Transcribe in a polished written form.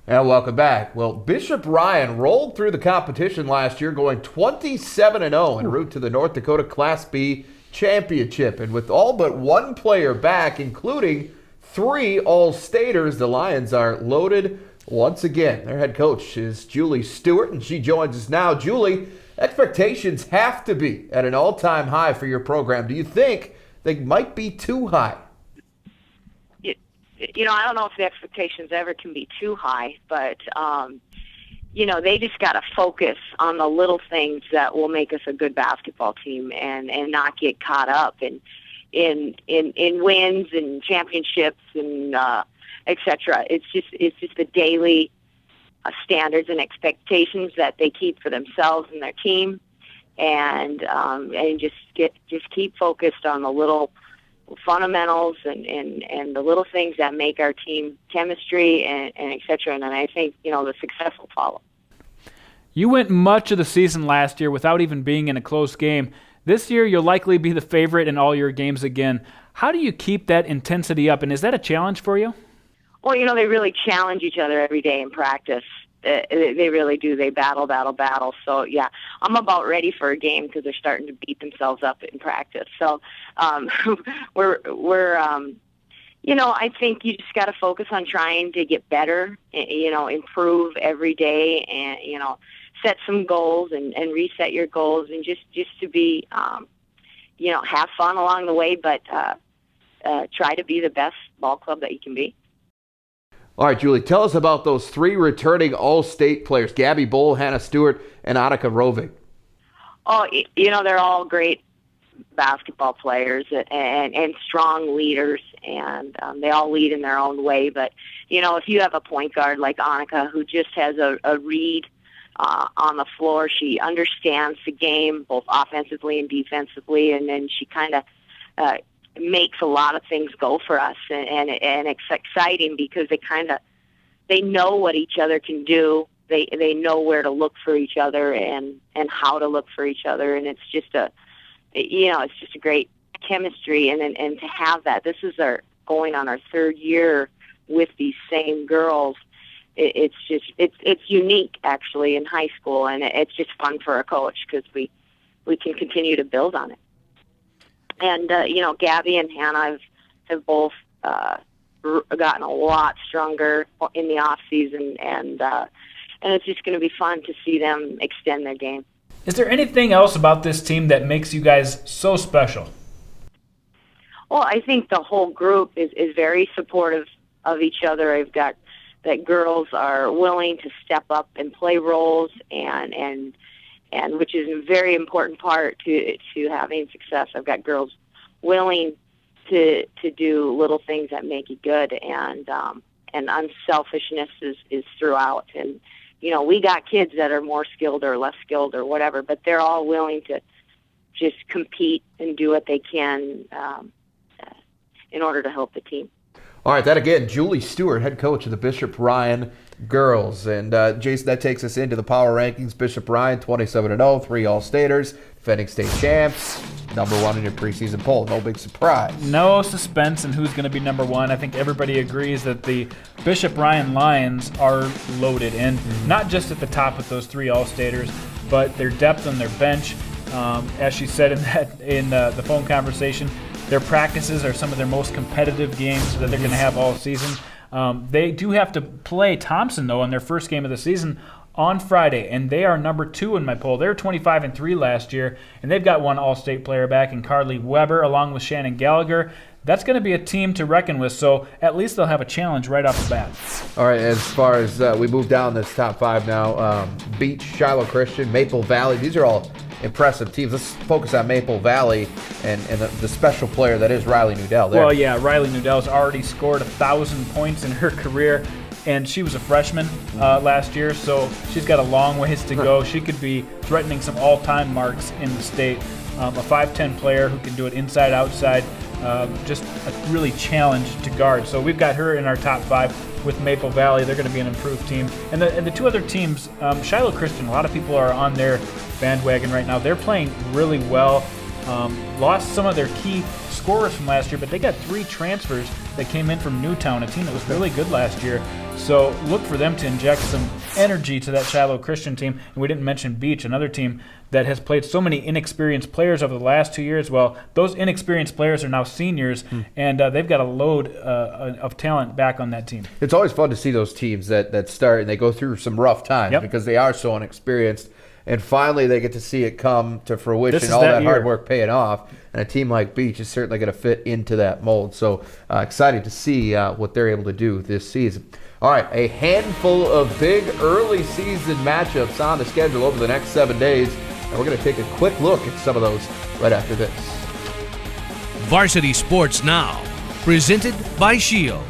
And welcome back. Well, Bishop Ryan rolled through the competition last year, going 27-0 en route to the North Dakota Class B championship. And with all but one player back, including 3 All-Staters, the Lions are loaded once again. Their head coach is Julie Stewart, and she joins us now. Julie, expectations have to be at an all-time high for your program. Do you think they might be too high? I don't know if the expectations ever can be too high, but, they just got to focus on the little things that will make us a good basketball team and not get caught up in wins and championships and et cetera. It's just the daily standards and expectations that they keep for themselves and their team, and just keep focused on the little fundamentals and the little things that make our team chemistry and et cetera. And I think, the success will follow. You went much of the season last year without even being in a close game. This year, you'll likely be the favorite in all your games again. How do you keep that intensity up, and is that a challenge for you? Well, they really challenge each other every day in practice. They really do. They battle. So, yeah, I'm about ready for a game because they're starting to beat themselves up in practice. So I think you just got to focus on trying to get better, improve every day and, set some goals and reset your goals and just to be, have fun along the way, but try to be the best ball club that you can be. All right, Julie, tell us about those 3 returning All-State players, Gabby Bohl, Hannah Stewart, and Annika Rovig. Oh, they're all great basketball players and strong leaders, and they all lead in their own way. But, if you have a point guard like Annika who just has a read on the floor, she understands the game both offensively and defensively, and then she kind of makes a lot of things go for us, and it's exciting because they know what each other can do. They know where to look for each other and how to look for each other, and it's just a great chemistry, and to have that. This is going on our 3rd year with these same girls. It's unique actually in high school, and it's just fun for a coach because we can continue to build on it. And, Gabby and Hannah have both gotten a lot stronger in the off season, and it's just going to be fun to see them extend their game. Is there anything else about this team that makes you guys so special? Well, I think the whole group is very supportive of each other. I've got that girls are willing to step up and play roles, and which is a very important part to having success. I've got girls willing to do little things that make you good, and unselfishness is throughout. And we got kids that are more skilled or less skilled or whatever, but they're all willing to just compete and do what they can in order to help the team. All right, that again, Julie Stewart, head coach of the Bishop Ryan girls. And Jason, that takes us into the power rankings. Bishop Ryan, 27-0, 3 All-Staters, defending state champs, number 1 in your preseason poll. No big surprise. No suspense in who's going to be number 1. I think everybody agrees that the Bishop Ryan Lions are loaded, and not just at the top with those 3 All-Staters, but their depth on their bench. As she said in the phone conversation, their practices are some of their most competitive games that they're going to have all season. They do have to play Thompson, though, in their first game of the season on Friday, and they are number 2 in my poll. They were 25-3 last year, and they've got 1 All-State player back in Carly Weber along with Shannon Gallagher. That's going to be a team to reckon with, so at least they'll have a challenge right off the bat. All right, as far as we move down this top 5 now, Beach, Shiloh Christian, Maple Valley, these are all impressive teams. Let's focus on Maple Valley and the special player that is Riley Nudell there. Well, yeah, Riley Nudell's already scored 1,000 points in her career, and she was a freshman last year, so she's got a long ways to go. She could be threatening some all-time marks in the state. A 5'10 player who can do it inside, outside, just a really challenge to guard. So we've got her in our top 5 with Maple Valley. They're going to be an improved team. And the 2 other teams, Shiloh Christian, a lot of people are on their bandwagon right now. They're playing really well. Lost some of their key scorers from last year, but they got 3 transfers that came in from Newtown, a team that was really good last year. So look for them to inject some energy to that Shiloh Christian team. And we didn't mention Beach, another team that has played so many inexperienced players over the last 2 years. Well, those inexperienced players are now seniors, and they've got a load of talent back on that team. It's always fun to see those teams that start and they go through some rough times because they are so inexperienced. And finally, they get to see it come to fruition, all that hard work paying off. And a team like Beach is certainly going to fit into that mold. So excited to see what they're able to do this season. All right, a handful of big early season matchups on the schedule over the next 7 days. And we're going to take a quick look at some of those right after this. Varsity Sports Now, presented by Shield.